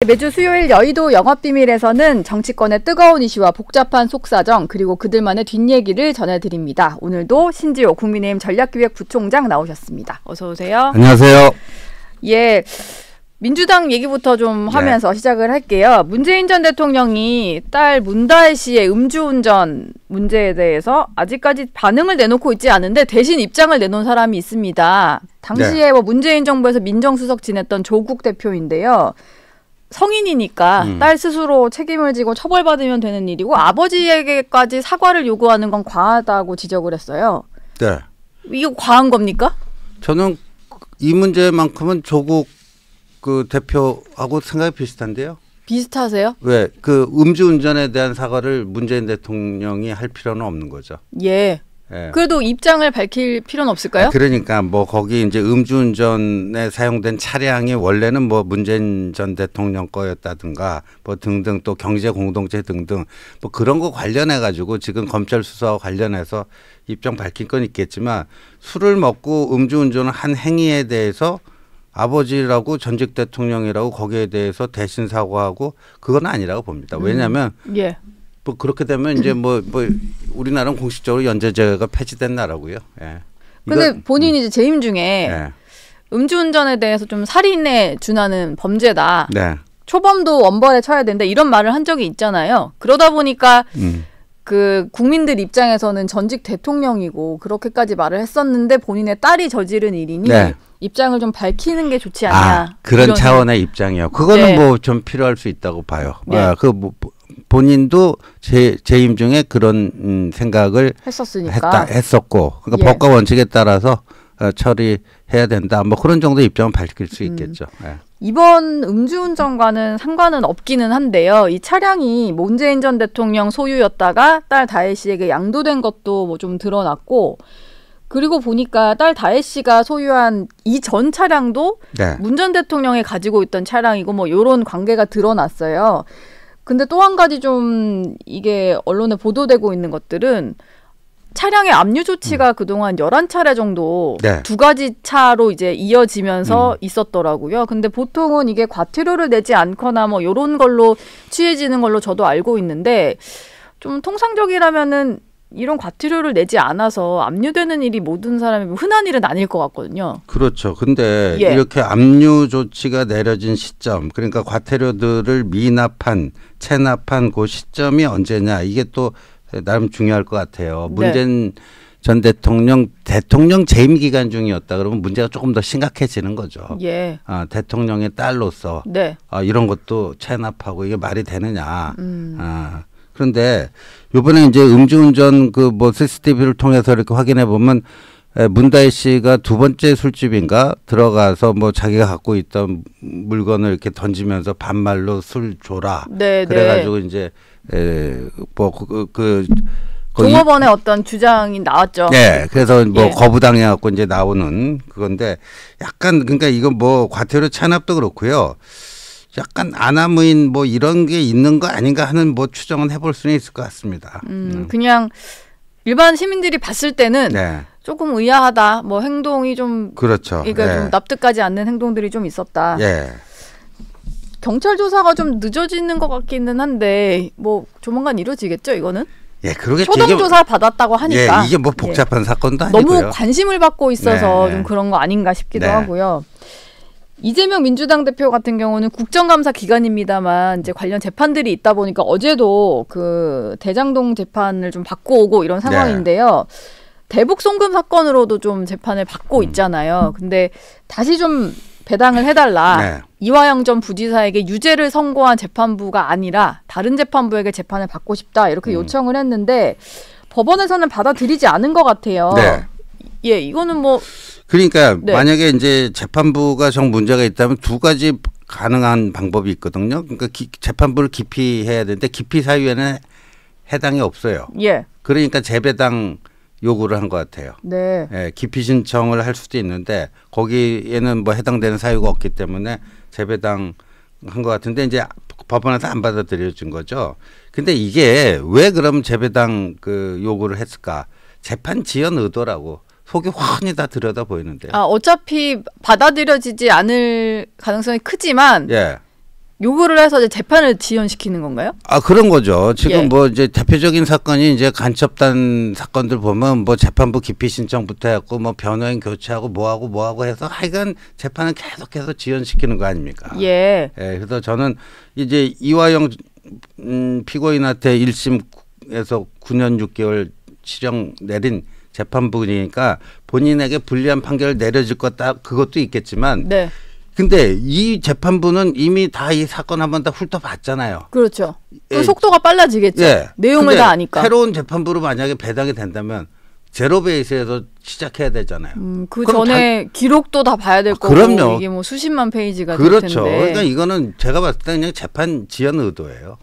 매주 수요일 여의도 영업비밀에서는 정치권의 뜨거운 이슈와 복잡한 속사정 그리고 그들만의 뒷얘기를 전해드립니다. 오늘도 신지호 국민의힘 전략기획부총장 나오셨습니다. 어서 오세요. 안녕하세요. 예, 민주당 얘기부터 좀 하면서 시작을 할게요. 문재인 전 대통령이 딸 문다혜 씨의 음주운전 문제에 대해서 아직까지 반응을 내놓고 있지 않은데 대신 입장을 내놓은 사람이 있습니다. 당시에 문재인 정부에서 민정수석 지냈던 조국 대표인데요. 성인이니까 딸 스스로 책임을 지고 처벌받으면 되는 일이고 아버지에게까지 사과를 요구하는 건 과하다고 지적을 했어요. 네. 이거 과한 겁니까? 저는 이 문제만큼은 조국 그 대표하고 생각이 비슷한데요. 비슷하세요? 왜? 그 음주운전에 대한 사과를 문재인 대통령이 할 필요는 없는 거죠. 예. 예. 그래도 입장을 밝힐 필요는 없을까요? 그러니까 뭐 거기 이제 음주운전에 사용된 차량이 원래는 뭐 문재인 전 대통령 거였다든가 뭐 등등 또 경제 공동체 등등 뭐 그런 거 관련해 가지고 지금 검찰 수사와 관련해서 입장 밝힐 건 있겠지만 술을 먹고 음주운전을 한 행위에 대해서 아버지라고 전직 대통령이라고 거기에 대해서 대신 사과하고 그건 아니라고 봅니다. 왜냐하면 뭐 그렇게 되면 이제 뭐 우리나라는 공식적으로 연좌제가 폐지된 나라고요. 예. 근데 본인이 이제 재임 중에 음주운전에 대해서 좀 살인에 준하는 범죄다. 네. 초범도 원벌에 쳐야 된다. 이런 말을 한 적이 있잖아요. 그러다 보니까 그 국민들 입장에서는 전직 대통령이고 그렇게까지 말을 했었는데 본인의 딸이 저지른 일이니 입장을 좀 밝히는 게 좋지 않냐. 그런 차원의 입장이요. 그거는 뭐 좀 필요할 수 있다고 봐요. 뭐 본인도 재임 중에 그런 생각을 했었고 그러니까 법과 원칙에 따라서 처리해야 된다. 뭐 그런 정도 입장을 밝힐 수 있겠죠. 이번 음주운전과는 상관은 없기는 한데요. 이 차량이 문재인 전 대통령 소유였다가 딸 다혜 씨에게 양도된 것도 뭐 좀 드러났고 그리고 보니까 딸 다혜 씨가 소유한 이전 차량도 문 전 대통령이 가지고 있던 차량이고 뭐 이런 관계가 드러났어요. 근데 또 한 가지 좀 이게 언론에 보도되고 있는 것들은 차량의 압류 조치가 그동안 11차례 정도 두 가지 차로 이제 이어지면서 있었더라고요. 근데 보통은 이게 과태료를 내지 않거나 뭐 이런 걸로 취해지는 걸로 저도 알고 있는데 좀 통상적이라면은 이런 과태료를 내지 않아서 압류되는 일이 모든 사람이 흔한 일은 아닐 것 같거든요. 그렇죠. 근데 이렇게 압류 조치가 내려진 시점, 그러니까 과태료들을 미납한, 체납한 그 시점이 언제냐, 이게 또 나름 중요할 것 같아요. 문재인 전 대통령 재임 기간 중이었다 그러면 문제가 조금 더 심각해지는 거죠. 대통령의 딸로서 이런 것도 체납하고 이게 말이 되느냐. 그런데 이번에 이제 음주운전 그 뭐 CCTV를 통해서 이렇게 확인해 보면 문다혜 씨가 두 번째 술집인가 들어가서 뭐 자기가 갖고 있던 물건을 이렇게 던지면서 반말로 술 줘라. 그래가지고 이제 뭐 종업원의 어떤 주장이 나왔죠. 그래서 뭐 거부당해갖고 이제 나오는 그건데 약간 그러니까 이건 뭐 과태료 체납도 그렇고요. 약간 아나무인 뭐 이런 게 있는 거 아닌가 하는 뭐 추정은 해볼 수는 있을 것 같습니다. 그냥 일반 시민들이 봤을 때는 조금 의아하다. 뭐 행동이 좀 그러니까 좀 납득하지 않는 행동들이 좀 있었다. 경찰 조사가 좀 늦어지는 것 같기는 한데 뭐 조만간 이루어지겠죠, 이거는? 초동 조사 받았다고 하니까 이게 뭐 복잡한 사건도 아니고요. 너무 관심을 받고 있어서 좀 그런 거 아닌가 싶기도 하고요. 이재명 민주당 대표 같은 경우는 국정감사 기간입니다만 이제 관련 재판들이 있다 보니까 어제도 그 대장동 재판을 좀 받고 오고 이런 상황인데요. 대북 송금 사건으로도 좀 재판을 받고 있잖아요. 근데 다시 좀 배당을 해달라. 이화영 전 부지사에게 유죄를 선고한 재판부가 아니라 다른 재판부에게 재판을 받고 싶다. 이렇게 요청을 했는데 법원에서는 받아들이지 않은 것 같아요. 이거는 뭐 그러니까 만약에 이제 재판부가 정 문제가 있다면 두 가지 가능한 방법이 있거든요. 그러니까 재판부를 기피해야 되는데 기피 사유에는 해당이 없어요. 그러니까 재배당 요구를 한 것 같아요. 기피 신청을 할 수도 있는데 거기에는 뭐 해당되는 사유가 없기 때문에 재배당 한 것 같은데 이제 법원에서 안 받아들여진 거죠. 근데 이게 왜 그럼 재배당 그 요구를 했을까? 재판 지연 의도라고. 속이 훤히 다 들여다 보이는데. 어차피 받아들여지지 않을 가능성이 크지만 요구를 해서 이제 재판을 지연시키는 건가요? 아, 그런 거죠. 지금 예. 뭐 이제 대표적인 사건이 이제 간첩단 사건들 보면 뭐 재판부 기피 신청부터 해갖고 뭐 변호인 교체하고 뭐하고 해서 하여간 재판은 계속해서 지연시키는 거 아닙니까? 예. 예, 그래서 저는 이제 이화영 피고인한테 1심에서 9년 6개월 실형 내린 재판부니까 본인에게 불리한 판결을 내려질 거다 그것도 있겠지만 네. 근데 이 재판부는 이미 다 이 사건 한번 다 훑어봤잖아요. 그렇죠. 예. 속도가 빨라지겠죠. 예. 내용을 근데 다 아니까. 새로운 재판부로 만약에 배당이 된다면 제로 베이스에서 시작해야 되잖아요. 그 전에 기록도 다 봐야 될 거고 그럼요. 이게 뭐 수십만 페이지가 될 그렇죠. 텐데. 그러니까 이거는 제가 봤을 때 그냥 재판 지연 의도예요.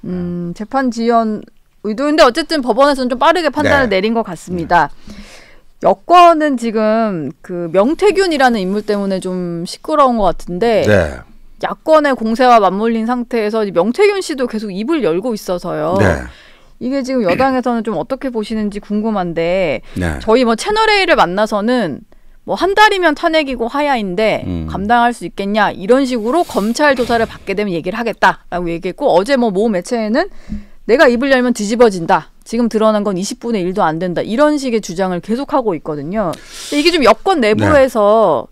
재판 지연 의도인데 어쨌든 법원에서는 좀 빠르게 판단을 네. 내린 것 같습니다. 여권은 지금 그 명태균이라는 인물 때문에 좀 시끄러운 것 같은데 네. 야권의 공세와 맞물린 상태에서 명태균 씨도 계속 입을 열고 있어서요. 네. 이게 지금 여당에서는 좀 어떻게 보시는지 궁금한데 네. 저희 뭐 채널 A를 만나서는 뭐 한 달이면 탄핵이고 하야인데 감당할 수 있겠냐 이런 식으로 검찰 조사를 받게 되면 얘기를 하겠다라고 얘기했고 어제 뭐 모 매체에는 내가 입을 열면 뒤집어진다. 지금 드러난 건 20분의 1도 안 된다. 이런 식의 주장을 계속하고 있거든요. 근데 이게 좀 여권 내부에서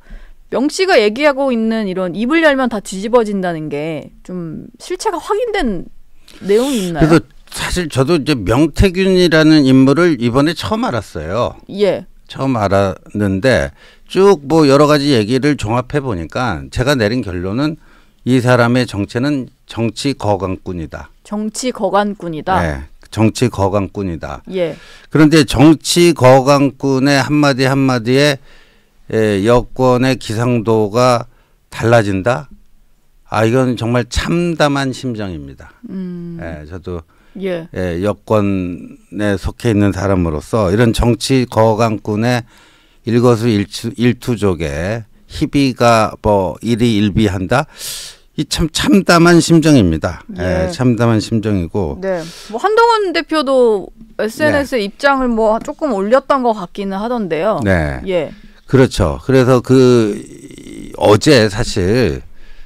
명 씨가 얘기하고 있는 이런 입을 열면 다 뒤집어진다는 게 좀 실체가 확인된 내용이 있나요? 그래서 사실 저도 이제 명태균이라는 인물을 이번에 처음 알았어요. 예. 처음 알았는데 쭉 뭐 여러 가지 얘기를 종합해 보니까 제가 내린 결론은 이 사람의 정체는 정치 거강꾼이다. 정치 거간꾼이다. 네, 정치 거강꾼이다. 예. 그런데 정치 거강꾼의 한마디 한마디에 여권의 기상도가 달라진다. 아, 이건 정말 참담한 심정입니다. 저도 예. 여권에 속해 있는 사람으로서 이런 정치 거강꾼의 일거수일투족에 희비가 뭐 일희일비한다. 이 참 참담한 심정입니다. 예. 참담한 심정이고. 네. 뭐 한동훈 대표도 SNS에 입장을 뭐 조금 올렸던 것 같기는 하던데요. 네. 예. 그렇죠. 그래서 어제 사실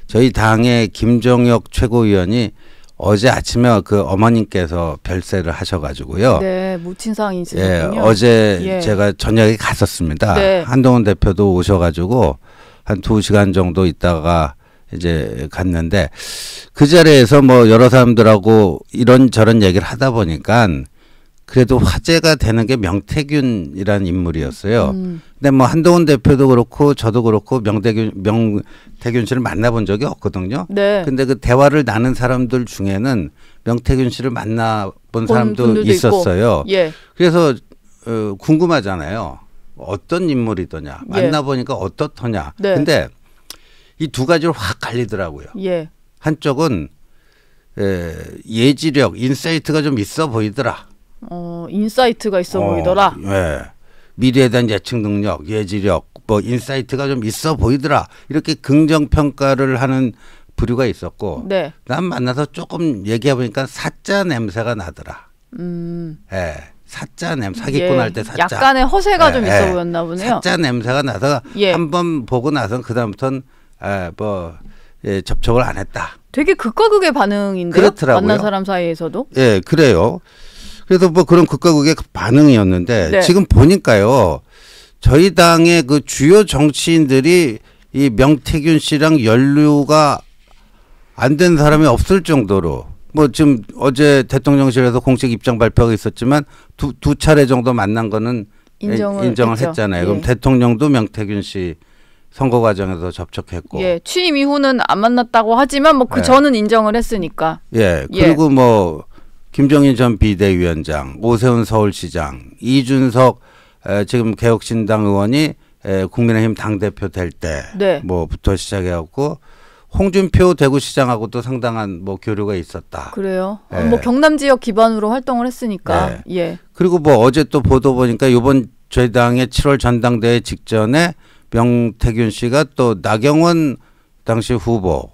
저희 당의 김종혁 최고위원이 어제 아침에 그 어머님께서 별세를 하셔가지고요. 네, 모친상이 있으셨군요. 어제 제가 저녁에 갔었습니다. 네. 한동훈 대표도 오셔가지고 한 2시간 정도 있다가 이제 갔는데 그 자리에서 뭐 여러 사람들하고 이런저런 얘기를 하다 보니까 그래도 화제가 되는 게 명태균이라는 인물이었어요. 근데 뭐 한동훈 대표도 그렇고 저도 그렇고 명태균 씨를 만나본 적이 없거든요. 네. 근데 그 대화를 나눈 사람들 중에는 명태균 씨를 만나본 사람도 있었어요. 예. 그래서 궁금하잖아요. 어떤 인물이더냐. 만나보니까 어떻더냐. 네. 근데 이 두 가지로 확 갈리더라고요. 예. 한쪽은 예지력, 인사이트가 좀 있어 보이더라. 인사이트가 있어 보이더라. 예. 미래에 대한 예측 능력, 예지력, 뭐 인사이트가 좀 있어 보이더라. 이렇게 긍정 평가를 하는 부류가 있었고, 네. 난 만나서 조금 얘기해 보니까 사짜 냄새가 나더라. 예. 사짜 냄새, 사기꾼 할 때 사짜. 약간의 허세가 좀 있어 보였나 보네요. 사짜 냄새가 나다가 한번 보고 나선 그 다음부터는 접촉을 안 했다. 되게 극과 극의 반응인데요. 그렇더라고요. 만난 사람 사이에서도. 예, 그래요. 그래서 뭐 그런 극과 극의 반응이었는데 네. 지금 보니까요. 저희 당의 그 주요 정치인들이 이 명태균 씨랑 연루가 안 된 사람이 없을 정도로 뭐 지금 어제 대통령실에서 공식 입장 발표가 있었지만 두 차례 정도 만난 거는 인정을 했잖아요. 그럼 대통령도 명태균 씨 선거 과정에서 접촉했고. 예, 취임 이후는 안 만났다고 하지만 뭐 그 전은 인정을 했으니까. 예, 그리고 뭐 김종인 전 비대위원장, 오세훈 서울시장, 이준석 지금 개혁신당 의원이 국민의힘 당대표 될 때 뭐부터 시작해갖고 홍준표 대구시장하고도 상당한 뭐 교류가 있었다. 그래요? 뭐 경남 지역 기반으로 활동을 했으니까. 예. 그리고 뭐 어제 또 보도 보니까 이번 저희 당의 7월 전당대회 직전에 명태균 씨가 또 나경원 당시 후보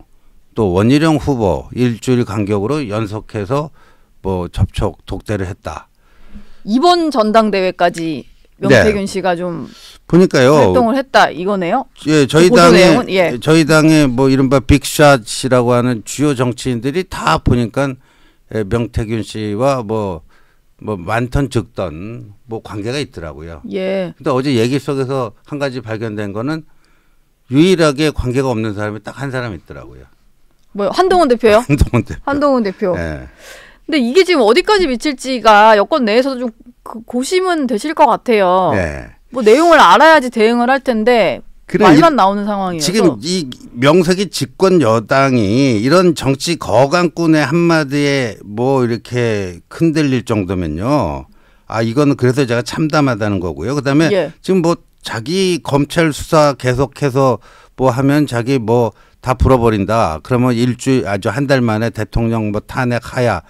또 원희룡 후보 일주일 간격으로 연속해서 뭐 접촉 독대를 했다. 이번 전당대회까지 명태균 씨가 좀 보니까요. 활동을 했다 이거네요. 예, 저희 당의 뭐 이른바 빅샷이라고 하는 주요 정치인들이 다 보니까 명태균 씨와 뭐 많던 적던 뭐 관계가 있더라고요. 예. 근데 어제 얘기 속에서 한 가지 발견된 거는 유일하게 관계가 없는 사람이 딱 한 사람 있더라고요. 뭐 한동훈 대표요? 한동훈 대표. 한동훈 대표. 예. 근데 이게 지금 어디까지 미칠지가 여권 내에서도 좀 고심은 되실 것 같아요. 예. 뭐 내용을 알아야지 대응을 할 텐데 말만 나오는 상황이어서 지금 이 명색이 집권 여당이 이런 정치 거강꾼의 한마디에 뭐 이렇게 흔들릴 정도면요. 아 이거는 그래서 제가 참담하다는 거고요. 그다음에 예. 지금 뭐 자기 검찰 수사 계속해서 뭐 하면 자기 뭐 다 풀어버린다. 그러면 일주일 아주 한 달 만에 대통령 뭐 탄핵 하야.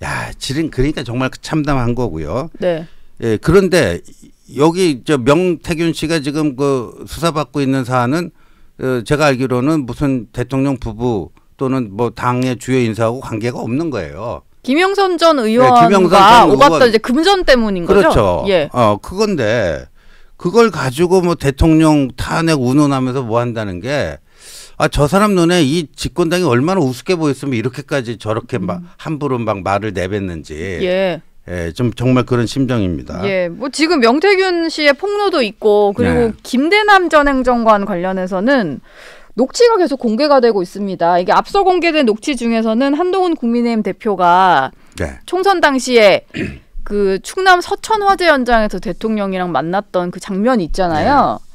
야, 그러니까 정말 참담한 거고요. 네. 예, 그런데 여기 저 명태균 씨가 지금 그 수사받고 있는 사안은 제가 알기로는 무슨 대통령 부부 또는 뭐 당의 주요 인사하고 관계가 없는 거예요. 김영선 전 의원과 오갔던 이제 금전 때문인 거죠. 그렇죠. 예. 그건데 그걸 가지고 뭐 대통령 탄핵 운운하면서 뭐 한다는 게 저 사람 눈에 이 집권당이 얼마나 우습게 보였으면 이렇게까지 저렇게 막 함부로 막 말을 내뱉는지. 예. 예, 좀 정말 그런 심정입니다. 예, 뭐 지금 명태균 씨의 폭로도 있고 그리고 네. 김대남 전 행정관 관련해서는 녹취가 계속 공개가 되고 있습니다. 이게 앞서 공개된 녹취 중에서는 한동훈 국민의힘 대표가 네. 총선 당시에 그 충남 서천 화재 현장에서 대통령이랑 만났던 그 장면이 있잖아요. 네.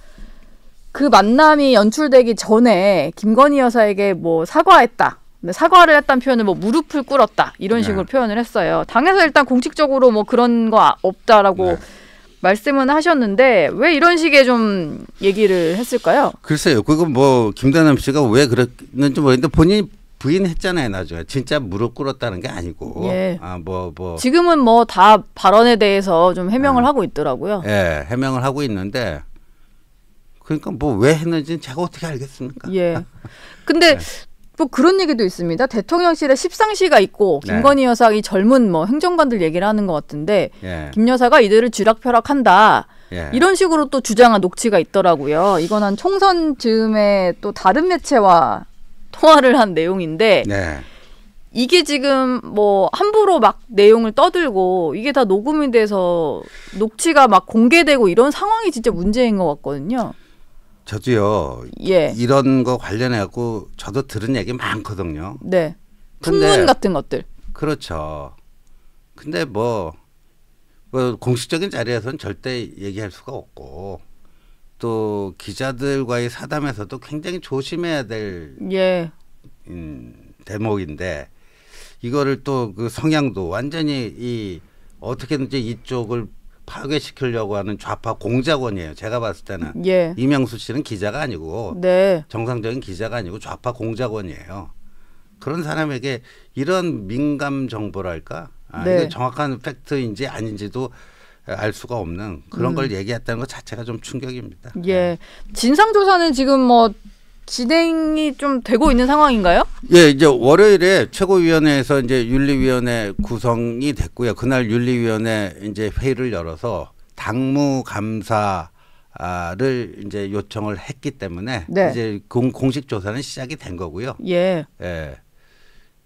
그 만남이 연출되기 전에 김건희 여사에게 뭐 사과했다. 사과를 했다는 표현을 뭐 무릎을 꿇었다 이런 식으로 표현을 했어요. 당에서 일단 공식적으로 뭐 그런 거 없다라고 말씀은 하셨는데 왜 이런 식의 좀 얘기를 했을까요? 글쎄요. 그거 뭐 김대남 씨가 왜 그랬는지 모르겠는데 본인이 부인했잖아요. 나중에 진짜 무릎 꿇었다는 게 아니고. 예. 뭐 지금은 뭐 다 발언에 대해서 좀 해명을 하고 있더라고요. 예, 해명을 하고 있는데 그러니까 뭐 왜 했는지는 제가 어떻게 알겠습니까? 예. 근데 뭐 그런 얘기도 있습니다. 대통령실에 십상시가 있고 김건희 여사 이 젊은 뭐 행정관들 얘기를 하는 것 같은데 김 여사가 이들을 쥐락펴락한다. 이런 식으로 또 주장한 녹취가 있더라고요. 이건 한 총선 즈음에 또 다른 매체와 통화를 한 내용인데 이게 지금 뭐 함부로 막 내용을 떠들고 이게 다 녹음이 돼서 녹취가 막 공개되고 이런 상황이 진짜 문제인 것 같거든요. 저도요. 이런 거 관련해 갖고 저도 들은 얘기 많거든요. 네. 풍문 같은 것들. 그렇죠. 근데 뭐 공식적인 자리에서는 절대 얘기할 수가 없고 또 기자들과의 사담에서도 굉장히 조심해야 될 대목인데 이거를 또 그 성향도 완전히 어떻게든지 이쪽을 파괴시키려고 하는 좌파 공작원이에요. 제가 봤을 때는 이명수 씨는 기자가 아니고 정상적인 기자가 아니고 좌파 공작원이에요. 그런 사람에게 이런 민감 정보랄까? 이게 정확한 팩트인지 아닌지도 알 수가 없는 그런 걸 얘기했다는 것 자체가 좀 충격입니다. 예, 진상조사는 지금 뭐 진행이 좀 되고 있는 상황인가요? 예, 이제 월요일에 최고위원회에서 이제 윤리위원회 구성이 됐고요. 그날 윤리위원회 이제 회의를 열어서 당무감사를 이제 요청을 했기 때문에 이제 공식 조사는 시작이 된 거고요. 예.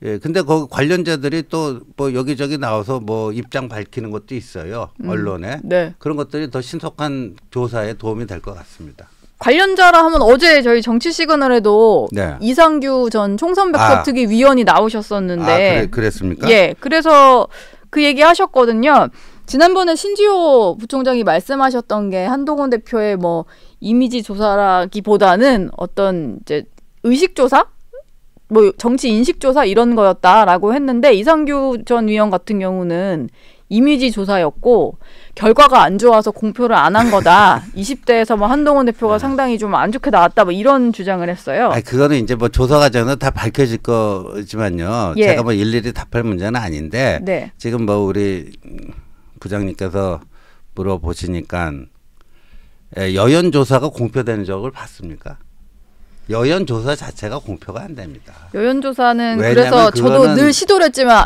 근데 거기 관련자들이 또 뭐 여기저기 나와서 뭐 입장 밝히는 것도 있어요. 언론에. 그런 것들이 더 신속한 조사에 도움이 될 것 같습니다. 관련자라 하면 어제 저희 정치 시그널에도 이상규 전 총선벽서특위 위원이 나오셨었는데 그랬습니까? 예, 그래서 그 얘기 하셨거든요. 지난번에 신지호 부총장이 말씀하셨던 게 한동훈 대표의 뭐 이미지 조사라기보다는 어떤 이제 의식 조사? 뭐 정치 인식 조사 이런 거였다라고 했는데 이상규 전 위원 같은 경우는 이미지 조사였고 결과가 안 좋아서 공표를 안 한 거다. 20대에서 뭐 한동훈 대표가 상당히 좀 안 좋게 나왔다. 뭐 이런 주장을 했어요. 그거는 이제 뭐 조사 과정은 다 밝혀질 거지만요. 제가 뭐 일일이 답할 문제는 아닌데 지금 뭐 우리 부장님께서 물어보시니까 여연 조사가 공표되는 적을 봤습니까? 여연 조사 자체가 공표가 안 됩니다. 여연 조사는 그래서 저도 늘 시도를 했지만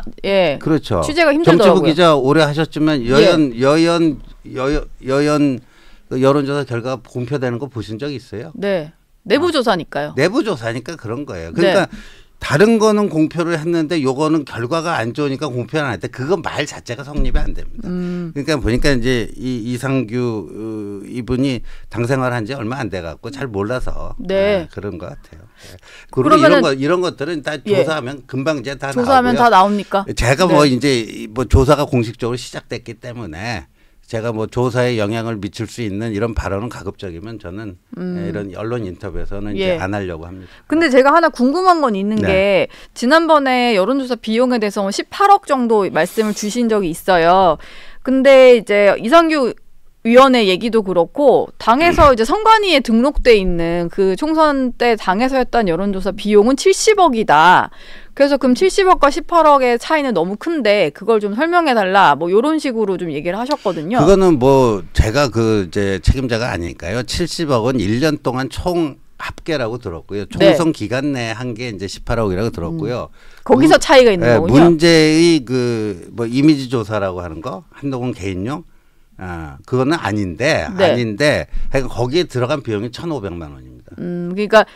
그렇죠. 취재가 힘들더라고요. 정치부 기자 오래 하셨지만 여연 여연 여론조사 결과가 공표되는 거 보신 적 있어요? 네. 내부 조사니까요. 내부 조사니까 그런 거예요. 그러니까 네. 다른 거는 공표를 했는데 요거는 결과가 안 좋으니까 공표를 안 했대. 그거 말 자체가 성립이 안 됩니다. 그러니까 보니까 이제 이상규 이분이 당 생활한 지 얼마 안 돼 갖고 잘 몰라서 네. 그런 것 같아요. 그리고 이런 것들은 다 조사하면 예. 금방 이제 다 조사하면 나오고요. 다 나옵니까? 제가 뭐 이제 뭐 조사가 공식적으로 시작됐기 때문에 제가 뭐 조사에 영향을 미칠 수 있는 이런 발언은 가급적이면 저는 이런 언론 인터뷰에서는 이제 안 하려고 합니다. 근데 제가 하나 궁금한 건 있는 게 지난번에 여론조사 비용에 대해서 18억 정도 말씀을 주신 적이 있어요. 근데 이제 이상규 위원회 얘기도 그렇고 당에서 이제 선관위에 등록돼 있는 그 총선 때 당에서 했던 여론조사 비용은 70억이다. 그래서 그럼 70억과 18억의 차이는 너무 큰데 그걸 좀 설명해 달라. 뭐 이런 식으로 좀 얘기를 하셨거든요. 그거는 뭐 제가 그 이제 책임자가 아니니까요. 70억은 1년 동안 총 합계라고 들었고요. 총선 기간 내에 한 게 이제 18억이라고 들었고요. 거기서 차이가 있는 거군요. 문제의 그 뭐 이미지 조사라고 하는 거 한동훈 개인용 그거는 아닌데 그러니까 거기에 들어간 비용이 1,500만 원입니다. 그러니까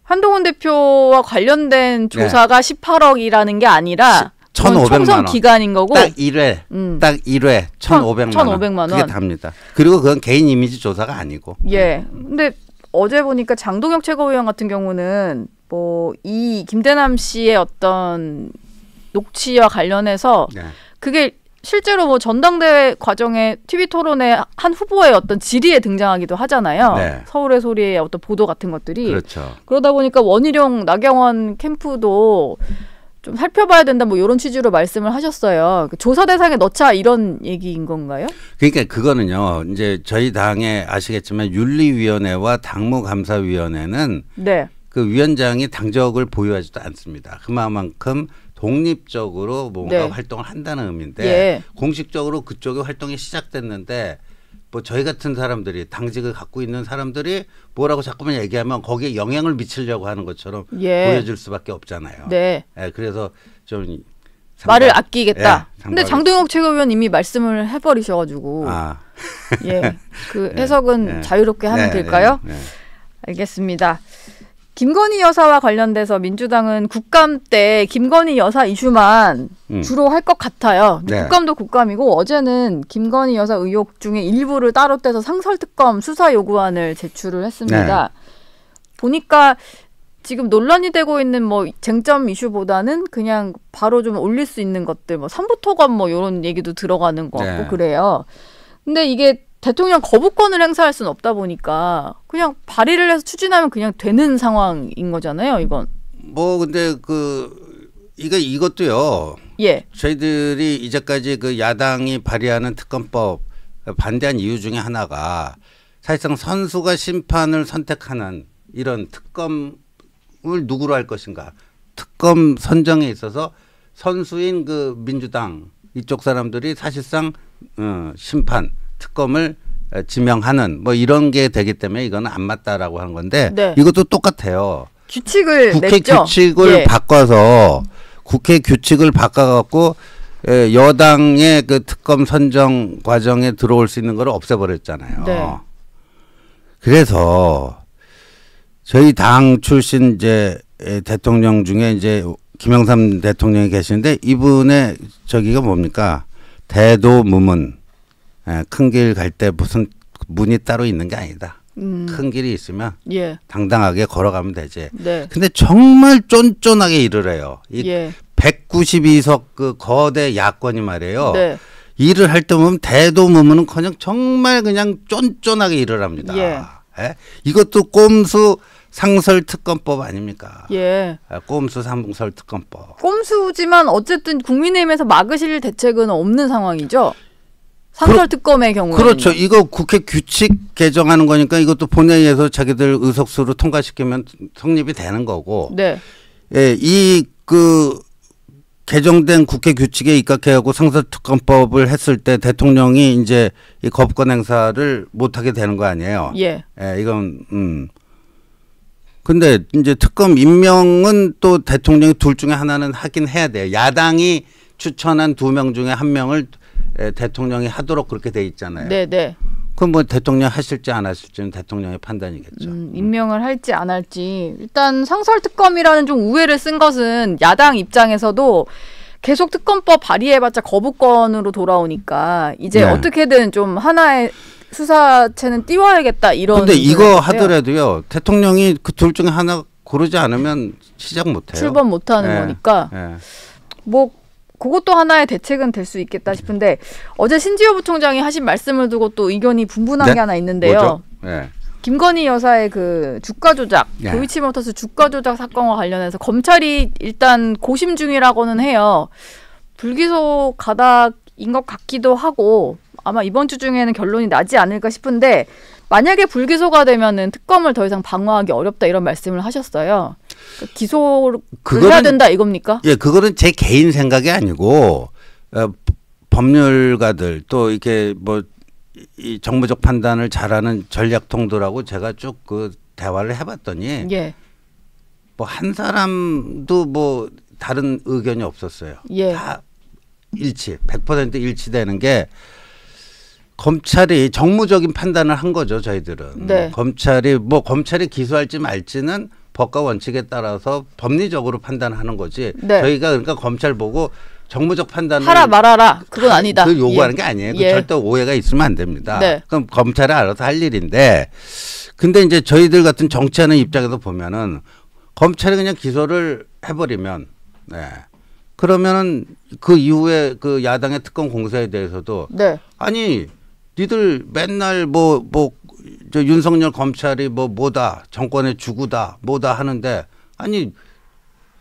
한동훈 대표와 관련된 조사가 18억이라는 게 아니라 1,500만 총선 원. 기간인 거고 딱 1회. 딱 1회 1,500만 원. 그게 답니다. 그리고 그건 개인 이미지 조사가 아니고. 예. 근데 어제 보니까 장동혁 최고위원 같은 경우는 뭐 이 김대남 씨의 어떤 녹취와 관련해서 그게 실제로 뭐 전당대회 과정에 TV 토론에 한 후보의 어떤 질의에 등장하기도 하잖아요. 서울의 소리의 어떤 보도 같은 것들이. 그렇죠. 그러다 보니까 원희룡 나경원 캠프도 좀 살펴봐야 된다 뭐 이런 취지로 말씀을 하셨어요. 조사 대상에 넣자 이런 얘기인 건가요? 그러니까 그거는요. 이제 저희 당에 아시겠지만 윤리위원회와 당무감사위원회는 그 위원장이 당적을 보유하지도 않습니다. 그만큼 독립적으로 뭔가 활동을 한다는 의미인데 공식적으로 그쪽의 활동이 시작됐는데 뭐 저희 같은 사람들이 당직을 갖고 있는 사람들이 뭐라고 자꾸만 얘기하면 거기에 영향을 미치려고 하는 것처럼 보여질 수밖에 없잖아요. 그래서 좀 말을 아끼겠다. 근데 장동혁 최고위원 이미 말씀을 해버리셔가지고 그 해석은 자유롭게 하면 될까요? 알겠습니다. 김건희 여사와 관련돼서 민주당은 국감 때 김건희 여사 이슈만 주로 할 것 같아요. 국감도 국감이고 어제는 김건희 여사 의혹 중에 일부를 따로 떼서 상설특검 수사 요구안을 제출을 했습니다. 보니까 지금 논란이 되고 있는 뭐 쟁점 이슈보다는 그냥 바로 좀 올릴 수 있는 것들, 뭐 삼부토검 뭐 이런 얘기도 들어가는 것 같고 그래요. 근데 이게 대통령 거부권을 행사할 수는 없다 보니까 그냥 발의를 해서 추진하면 그냥 되는 상황인 거잖아요, 이건. 뭐 근데 이것도요. 저희들이 이제까지 그 야당이 발의하는 특검법 반대한 이유 중에 하나가 사실상 선수가 심판을 선택하는 이런 특검을 누구로 할 것인가. 특검 선정에 있어서 선수인 그 민주당 이쪽 사람들이 사실상 심판 특검을 지명하는 뭐 이런 게 되기 때문에 이거는 안 맞다라고 하는 건데 이것도 똑같아요. 규칙을 국회 냈죠. 규칙을 바꿔서 국회 규칙을 바꿔갖고 여당의 그 특검 선정 과정에 들어올 수 있는 걸 없애버렸잖아요. 그래서 저희 당 출신 이제 대통령 중에 이제 김영삼 대통령이 계시는데 이분의 저기가 뭡니까? 대도무문. 큰 길 갈 때 무슨 문이 따로 있는 게 아니다. 큰 길이 있으면 당당하게 걸어가면 되지. 근데 정말 쫀쫀하게 일을 해요. 이 192석 그 거대 야권이 말이에요. 일을 할 때 보면 대도무문은커녕 정말 그냥 쫀쫀하게 일을 합니다. 이것도 꼼수 상설특검법 아닙니까? 꼼수 상설특검법. 꼼수지만 어쨌든 국민의힘에서 막으실 대책은 없는 상황이죠. 상설특검의 경우는. 그렇죠. 이거 국회 규칙 개정하는 거니까 이것도 본회의에서 자기들 의석수로 통과시키면 성립이 되는 거고. 이 그 개정된 국회 규칙에 입각해하고 상설특검법을 했을 때 대통령이 이제 이 거부권 행사를 못하게 되는 거 아니에요. 이건 근데 이제 특검 임명은 또 대통령이 둘 중에 하나는 하긴 해야 돼요. 야당이 추천한 2명 중에 1명을 대통령이 하도록 그렇게 돼 있잖아요. 네네. 그럼 뭐 대통령 하실지 안 하실지는 대통령의 판단이겠죠. 임명을 할지 안 할지. 일단 상설특검이라는 좀 우회를 쓴 것은 야당 입장에서도 계속 특검법 발의해봤자 거부권으로 돌아오니까 이제 네. 어떻게든 좀 하나의 수사체는 띄워야겠다 이런. 근데 이거 하더라도요. 대통령이 그 둘 중에 하나 고르지 않으면 시작 못해요. 출범 못하는 네. 거니까. 네. 뭐 그것도 하나의 대책은 될 수 있겠다 싶은데 어제 신지호 부총장이 하신 말씀을 두고 또 의견이 분분한 네? 게 하나 있는데요. 뭐죠? 네. 김건희 여사의 그 주가 조작, 네. 도이치모터스 주가 조작 사건과 관련해서 검찰이 일단 고심 중이라고는 해요. 불기소 가닥인 것 같기도 하고 아마 이번 주 중에는 결론이 나지 않을까 싶은데 만약에 불기소가 되면은 특검을 더 이상 방어하기 어렵다 이런 말씀을 하셨어요. 그러니까 기소를 해야 된다 이겁니까? 예, 그거는 제 개인 생각이 아니고 법률가들 또 이렇게 뭐 이 정무적 판단을 잘하는 전략통들하고 제가 쭉 그 대화를 해봤더니 예. 뭐 한 사람도 뭐 다른 의견이 없었어요. 예. 다 일치, 100% 일치되는 게 검찰이 정무적인 판단을 한 거죠. 저희들은 네. 검찰이 기소할지 말지는 법과 원칙에 따라서 법리적으로 판단하는 거지. 네. 저희가 그러니까 검찰 보고 정무적 판단을 하라 말아라 그건 아니다. 그 요구하는 예. 게 아니에요. 그 예. 절대 오해가 있으면 안 됩니다. 네. 그럼 검찰이 알아서 할 일인데, 근데 이제 저희들 같은 정치하는 입장에서 보면은 검찰이 그냥 기소를 해버리면, 네. 그러면은 그 이후에 그 야당의 특검 공세에 대해서도 네. 아니 니들 맨날 저 윤석열 검찰이 뭐다 정권의 주구다 뭐다 하는데 아니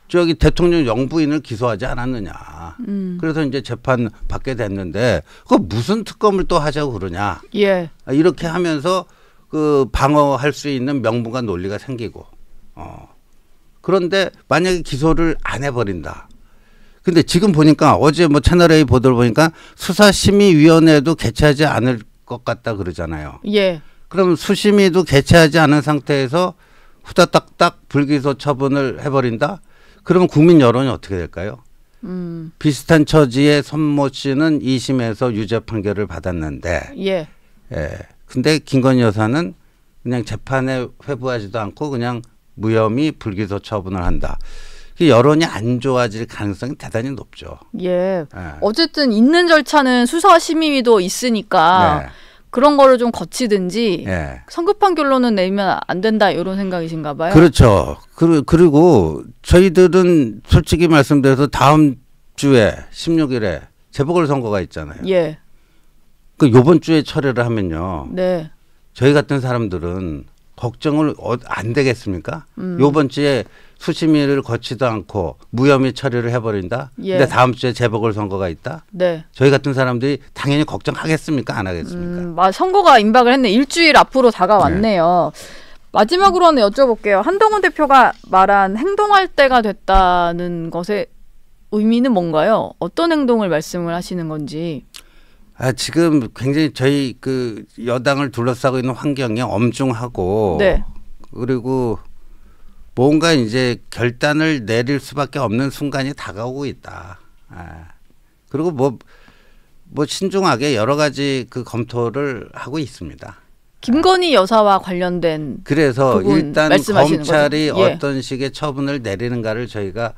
저기 대통령 영부인을 기소하지 않았느냐. 그래서 이제 재판 받게 됐는데 그 무슨 특검을 또 하자고 그러냐. 예. 이렇게 하면서 그 방어할 수 있는 명분과 논리가 생기고. 그런데 만약에 기소를 안 해버린다. 근데 지금 보니까 어제 뭐 채널A 보도를 보니까 수사심의위원회도 개최하지 않을 것 같다 그러잖아요. 예. 그럼 수심위도 개최하지 않은 상태에서 후다닥닥 불기소 처분을 해버린다? 그러면 국민 여론이 어떻게 될까요? 비슷한 처지의 손모 씨는 2심에서 유죄 판결을 받았는데, 예. 근데 김건희 여사는 그냥 재판에 회부하지도 않고 그냥 무혐의 불기소 처분을 한다. 여론이 안 좋아질 가능성이 대단히 높죠. 예. 어쨌든 있는 절차는 수사심의위도 있으니까 네. 그런 거를 좀 거치든지 예. 성급한 결론은 내면 안 된다 이런 생각이신가 봐요. 그렇죠. 그리고 저희들은 솔직히 말씀드려서 다음 주에 16일에 재보궐선거가 있잖아요. 예. 그 요번 주에 처리를 하면요. 네. 저희 같은 사람들은 걱정을 안 되겠습니까? 요번 주에 수심위를 거치도 않고 무혐의 처리를 해버린다. 예. 근데 다음 주에 재보궐선거가 있다. 네. 저희 같은 사람들이 당연히 걱정하겠습니까? 안 하겠습니까? 선거가 임박을 했네. 일주일 앞으로 다가왔네요. 마지막으로 하나 여쭤볼게요. 한동훈 대표가 말한 행동할 때가 됐다는 것의 의미는 뭔가요? 어떤 행동을 말씀을 하시는 건지. 지금 굉장히 저희 그 여당을 둘러싸고 있는 환경이 엄중하고 네. 그리고 뭔가 이제 결단을 내릴 수밖에 없는 순간이 다가오고 있다. 그리고 뭐 신중하게 여러 가지 그 검토를 하고 있습니다. 김건희 여사와 관련된 그래서 일단 검찰이 거죠? 예. 어떤 식의 처분을 내리는가를 저희가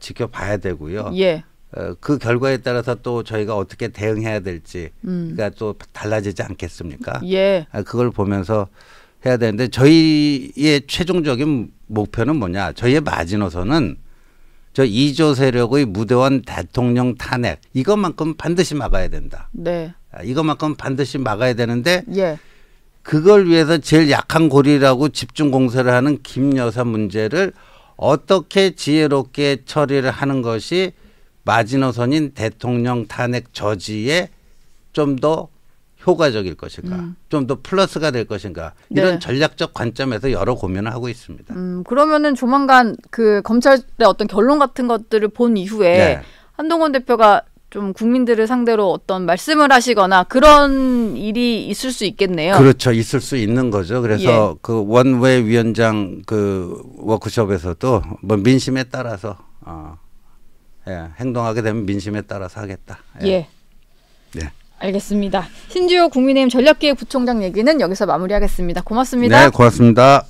지켜봐야 되고요. 예. 그 결과에 따라서 또 저희가 어떻게 대응해야 될지 가 또 달라지지 않겠습니까? 예. 그걸 보면서 해야 되는데 저희의 최종적인 목표는 뭐냐? 저희의 마지노선은 저 이조 세력의 무대원 대통령 탄핵 이것만큼 반드시 막아야 된다. 네. 이것만큼 반드시 막아야 되는데 예. 그걸 위해서 제일 약한 고리라고 집중 공세를 하는 김 여사 문제를 어떻게 지혜롭게 처리를 하는 것이 마지노선인 대통령 탄핵 저지에 좀 더 효과적일 것인가, 좀 더 플러스가 될 것인가 이런 네. 전략적 관점에서 여러 고민을 하고 있습니다. 그러면은 조만간 그 검찰의 어떤 결론 같은 것들을 본 이후에 네. 한동훈 대표가 좀 국민들을 상대로 어떤 말씀을 하시거나 그런 일이 있을 수 있겠네요. 그렇죠. 있을 수 있는 거죠. 그래서 그 원외 위원장 그 워크숍에서도 뭐 민심에 따라서 행동하게 되면 민심에 따라서 하겠다. 예. 네. 알겠습니다. 신주호 국민의힘 전략기획부총장 얘기는 여기서 마무리하겠습니다. 고맙습니다. 네, 고맙습니다.